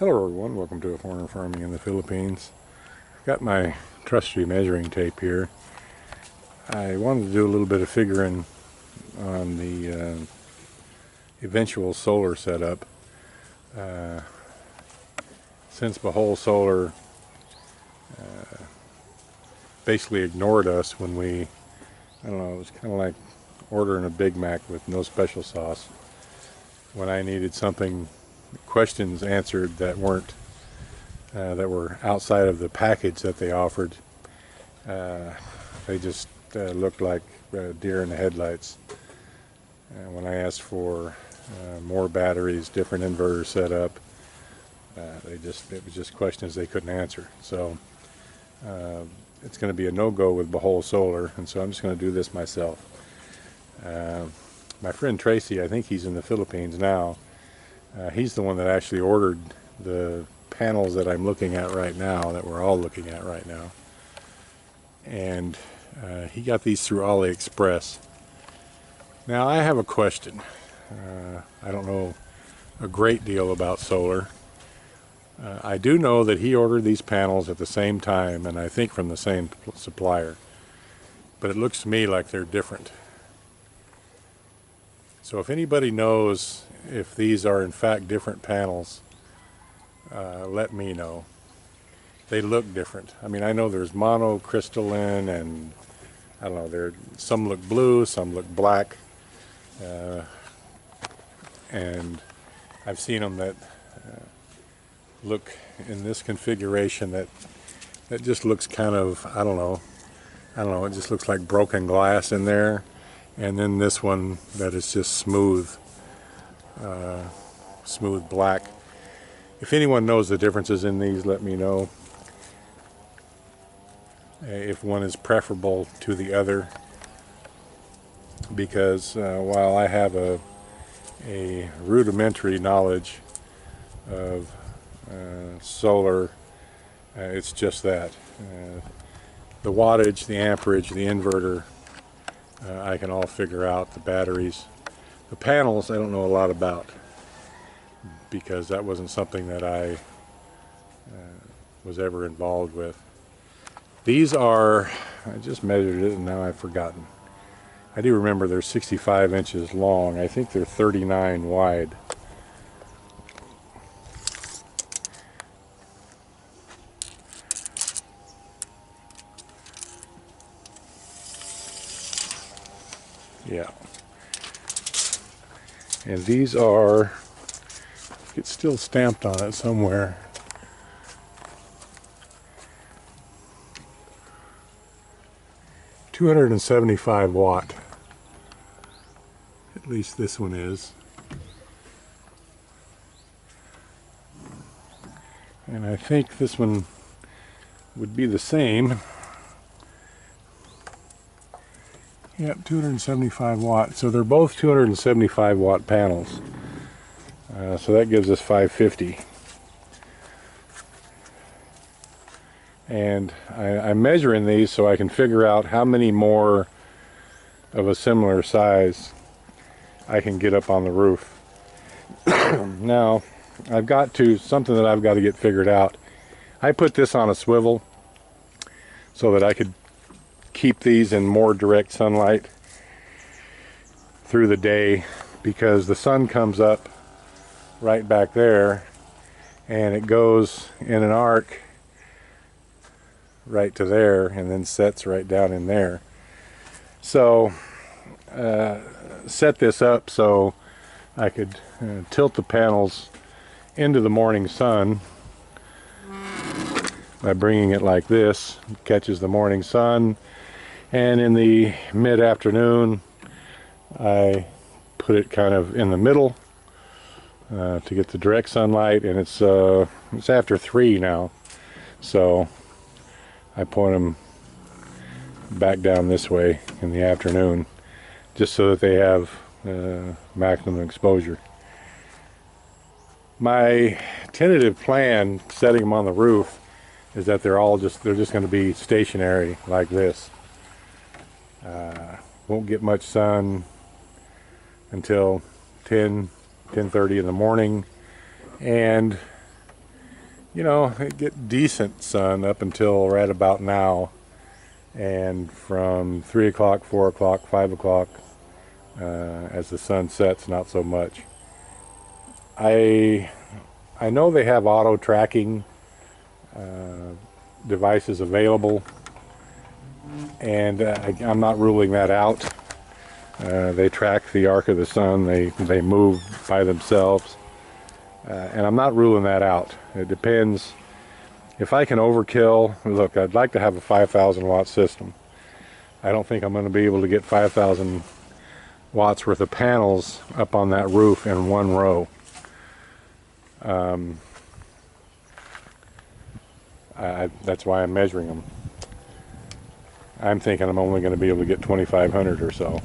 Hello everyone, welcome to A Foreigner Farming in the Philippines. I've got my trusty measuring tape here. I wanted to do a little bit of figuring on the eventual solar setup. Since Behold Solar basically ignored us when we, I don't know, it was kind of like ordering a Big Mac with no special sauce. When I needed something, questions answered that weren't that were outside of the package that they offered, they just looked like deer in the headlights. When I asked for more batteries, different inverter setup, it was just questions they couldn't answer. So it's going to be a no-go with Behold Solar, and so I'm just going to do this myself. My friend Tracy, I think he's in the Philippines now. He's the one that actually ordered the panels that I'm looking at right now, that we're all looking at right now. And he got these through AliExpress. Now I have a question. I don't know a great deal about solar. I do know that he ordered these panels at the same time, and I think from the same supplier. But it looks to me like they're different. So if anybody knows if these are in fact different panels, let me know. They look different. I mean, I know there's monocrystalline, and I don't know, some look blue, some look black, and I've seen them that look in this configuration that just looks kind of, I don't know, it just looks like broken glass in there. And then this one that is just smooth black. If anyone knows the differences in these, let me know. If one is preferable to the other, because while I have a rudimentary knowledge of solar, it's just that. The wattage, the amperage, the inverter, I can all figure out. The batteries. The panels I don't know a lot about, because that wasn't something that I was ever involved with. These are, I just measured it and now I've forgotten. I do remember they're 65 inches long. I think they're 39 wide. Yeah. And these are, it's still stamped on it somewhere. $275 watt. At least this one is. And I think this one would be the same. Yep, 275 watt. So they're both 275 watt panels. So that gives us 550. And I'm measuring these so I can figure out how many more of a similar size I can get up on the roof. Now, something that I've got to get figured out. I put this on a swivel so that I could keep these in more direct sunlight through the day, because the sun comes up right back there and it goes in an arc right to there and then sets right down in there. So set this up so I could tilt the panels into the morning sun by bringing it like this. It catches the morning sun, and in the mid-afternoon I put it kind of in the middle to get the direct sunlight. And it's after 3 now, so I point them back down this way in the afternoon, just so that they have maximum exposure. My tentative plan, setting them on the roof, is that they're just going to be stationary like this. Won't get much sun until 10:30 in the morning, and you know, I get decent sun up until right about now, and from 3 o'clock, 4 o'clock, 5 o'clock, as the sun sets, not so much. I know they have auto tracking devices available, and I'm not ruling that out. They track the arc of the sun. They move by themselves, and I'm not ruling that out. It depends. If I can overkill, look, I'd like to have a 5,000 watt system. I don't think I'm going to be able to get 5,000 watts worth of panels up on that roof in one row. That's why I'm measuring them. I'm thinking I'm only going to be able to get 2,500 or so,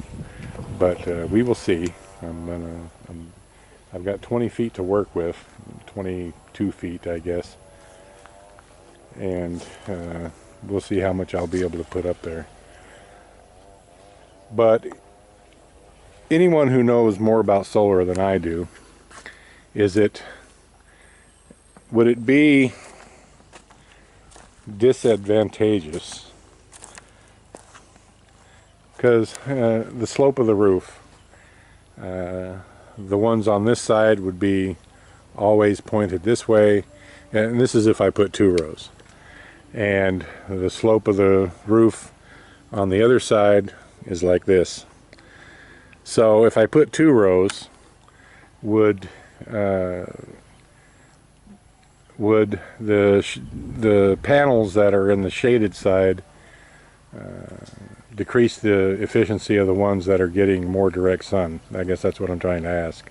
but we will see. I've got 20 feet to work with, 22 feet, I guess, and we'll see how much I'll be able to put up there. But anyone who knows more about solar than I do, would it be disadvantageous? Because the slope of the roof, the ones on this side would be always pointed this way, and this is if I put 2 rows. And the slope of the roof on the other side is like this. So if I put 2 rows, would the panels that are in the shaded side decrease the efficiency of the ones that are getting more direct sun? I guess that's what I'm trying to ask.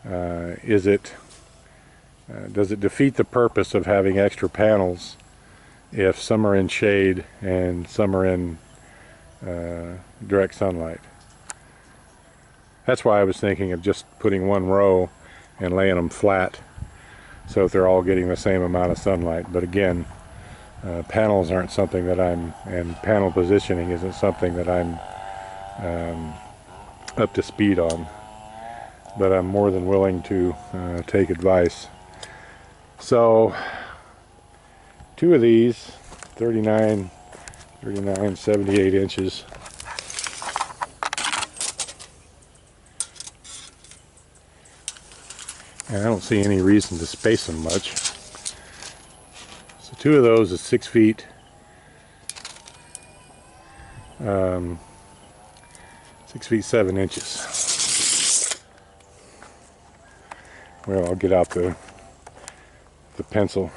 Does it defeat the purpose of having extra panels if some are in shade and some are in direct sunlight? That's why I was thinking of just putting 1 row and laying them flat so that they're all getting the same amount of sunlight. But again, panels aren't something that and panel positioning isn't something that I'm up to speed on. But I'm more than willing to take advice. So 2 of these, 39, 78 inches. And I don't see any reason to space them much. So 2 of those is 6 feet. 6 feet 7 inches. Well, I'll get out the pencil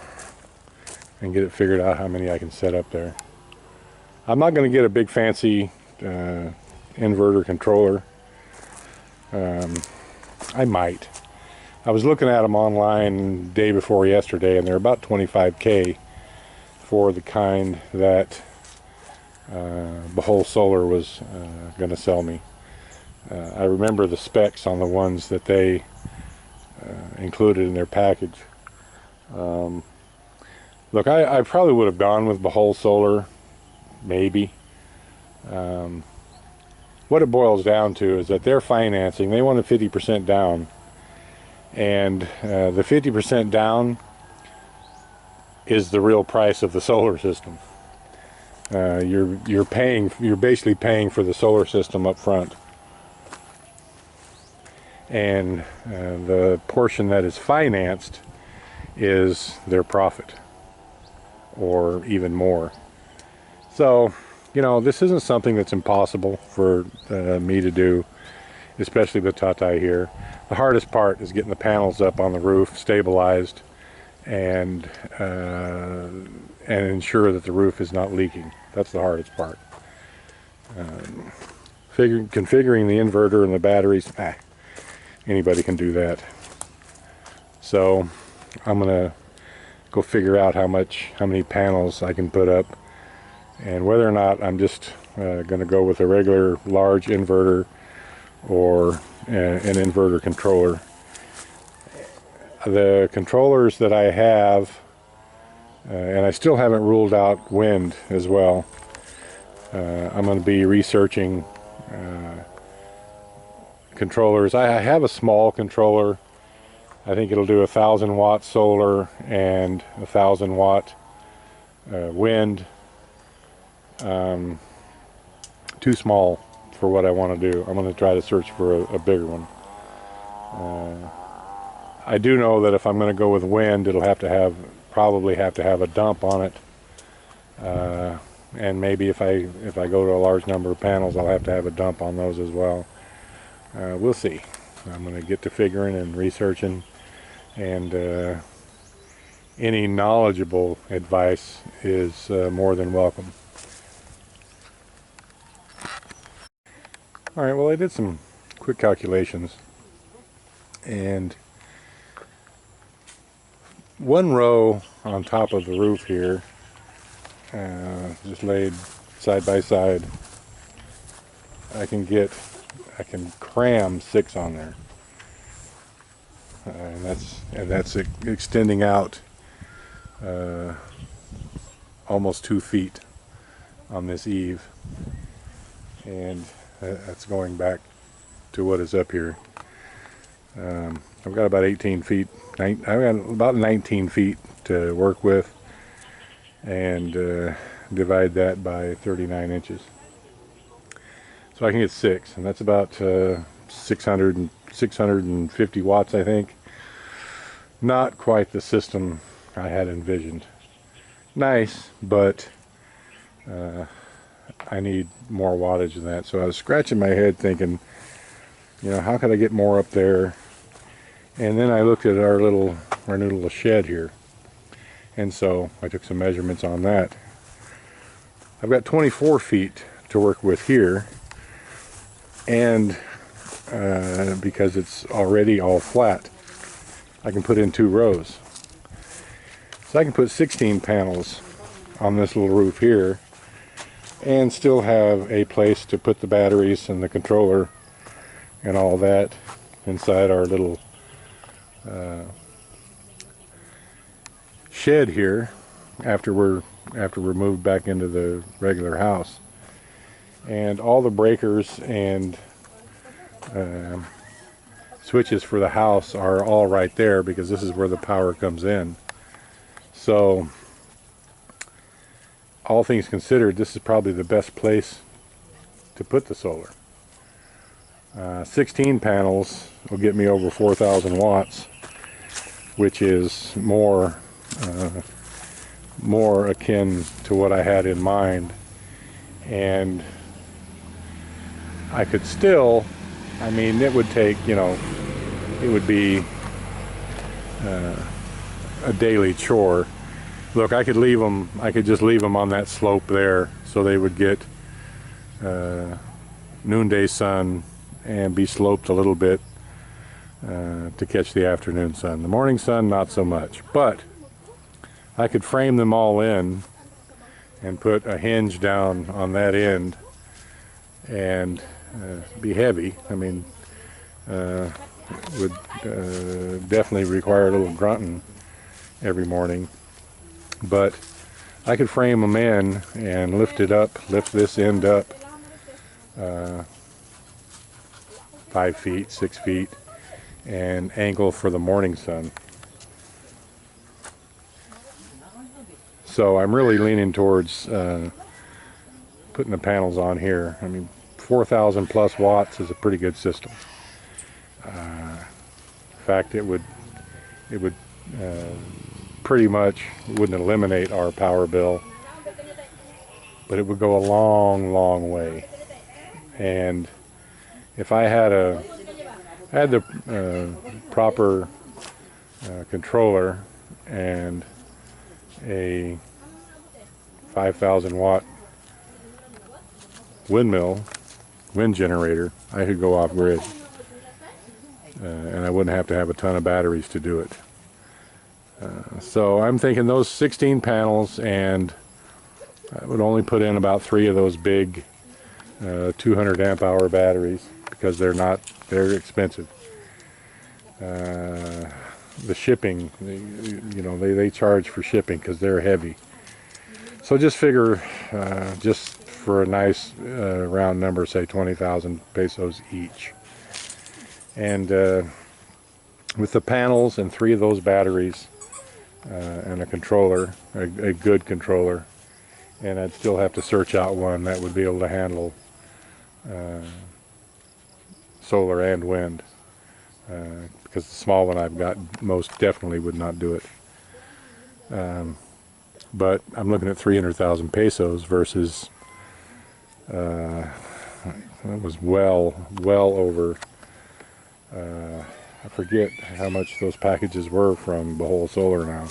and get it figured out how many I can set up there. I'm not going to get a big fancy inverter controller. I might. I was looking at them online day before yesterday, and they're about $25K for the kind that Behold Solar was going to sell me. I remember the specs on the ones that they included in their package. Look, I probably would have gone with Behold Solar, maybe. What it boils down to is that they're financing. They wanted 50% down. And the 50% down is the real price of the solar system. You're basically paying for the solar system up front, and the portion that is financed is their profit, or even more. So, you know, this isn't something that's impossible for me to do, especially with Tatai here. The hardest part is getting the panels up on the roof, stabilized, and ensure that the roof is not leaking. That's the hardest part. Configuring the inverter and the batteries, anybody can do that. So I'm gonna go figure out how many panels I can put up, and whether or not I'm just gonna go with a regular large inverter or an inverter controller. The controllers that I have, and I still haven't ruled out wind as well. I'm going to be researching controllers. I have a small controller I think it'll do 1,000-watt solar and 1,000-watt wind. Too small for what I want to do. I'm going to try to search for a bigger one. I do know that if I'm going to go with wind, it'll probably have to have a dump on it. And maybe if I go to a large number of panels, I'll have to have a dump on those as well. We'll see. I'm going to get to figuring and researching, and any knowledgeable advice is more than welcome. Alright, well, I did some quick calculations, and one row on top of the roof here, just laid side by side, I can cram 6 on there, and that's extending out almost 2 feet on this eave, and that's going back to what is up here. I've got about 18 feet. I've got about 19 feet to work with, and divide that by 39 inches. So I can get 6, and that's about 650 watts, I think. Not quite the system I had envisioned. Nice, but I need more wattage than that. So I was scratching my head thinking, how could I get more up there? And then I looked at our new little shed here, and so I took some measurements on that. I've got 24 feet to work with here, and because it's already all flat, I can put in 2 rows. So I can put 16 panels on this little roof here and still have a place to put the batteries and the controller and all that inside our little shed here after we're moved back into the regular house. And all the breakers and switches for the house are all right there, because this is where the power comes in. So all things considered, this is probably the best place to put the solar. 16 panels will get me over 4,000 watts, which is more akin to what I had in mind. And I could still, it would take, it would be a daily chore. Look, I could just leave them on that slope there, so they would get noonday sun and be sloped a little bit to catch the afternoon sun. The morning sun, not so much. But I could frame them all in and put a hinge down on that end and be heavy. Would definitely require a little grunting every morning. But I could frame them in and lift this end up 5 feet, 6 feet, and angle for the morning sun. So I'm really leaning towards putting the panels on here. 4,000 plus watts is a pretty good system. In fact, it would pretty much wouldn't eliminate our power bill, but it would go a long way. And if I had the proper controller and a 5,000 watt wind generator, I could go off grid, and I wouldn't have to have a ton of batteries to do it. So I'm thinking those 16 panels, and I would only put in about 3 of those big 200 amp hour batteries, because they're expensive. The shipping, they charge for shipping because they're heavy. So just figure, just for a nice round number, say 20,000 pesos each. And with the panels and 3 of those batteries and a controller, a good controller, and I'd still have to search out one that would be able to handle solar and wind, because the small one I've got most definitely would not do it. But I'm looking at 300,000 pesos versus that was well over, I forget how much those packages were from Bohol Solar now.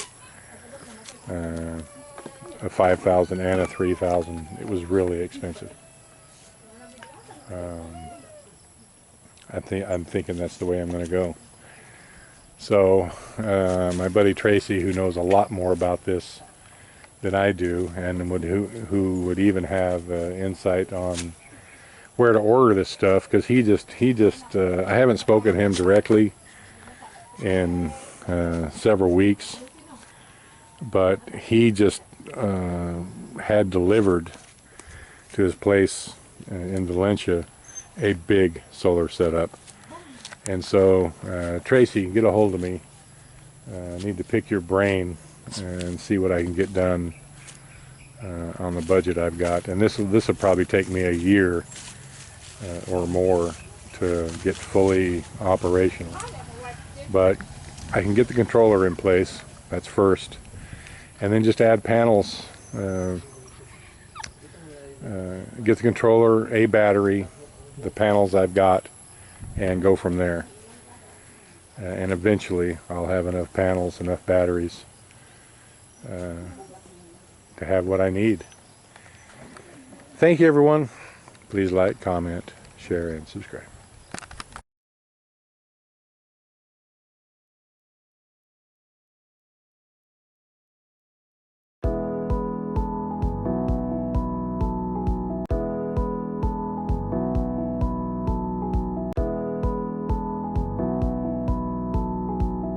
A 5,000 and a 3,000. It was really expensive. I'm thinking that's the way I'm going to go. So my buddy Tracy, who knows a lot more about this than I do, and who would even have insight on where to order this stuff, because he just I haven't spoken to him directly in several weeks, but he just had delivered to his place in Valencia a big solar setup. And so Tracy, get a hold of me. I need to pick your brain and see what I can get done on the budget I've got. And this will probably take me a year or more to get fully operational. But I can get the controller in place, that's first, and then just add panels, get the controller, a battery, the panels I've got, and go from there. And eventually I'll have enough panels, enough batteries to have what I need. Thank you, everyone. Please like, comment, share, and subscribe.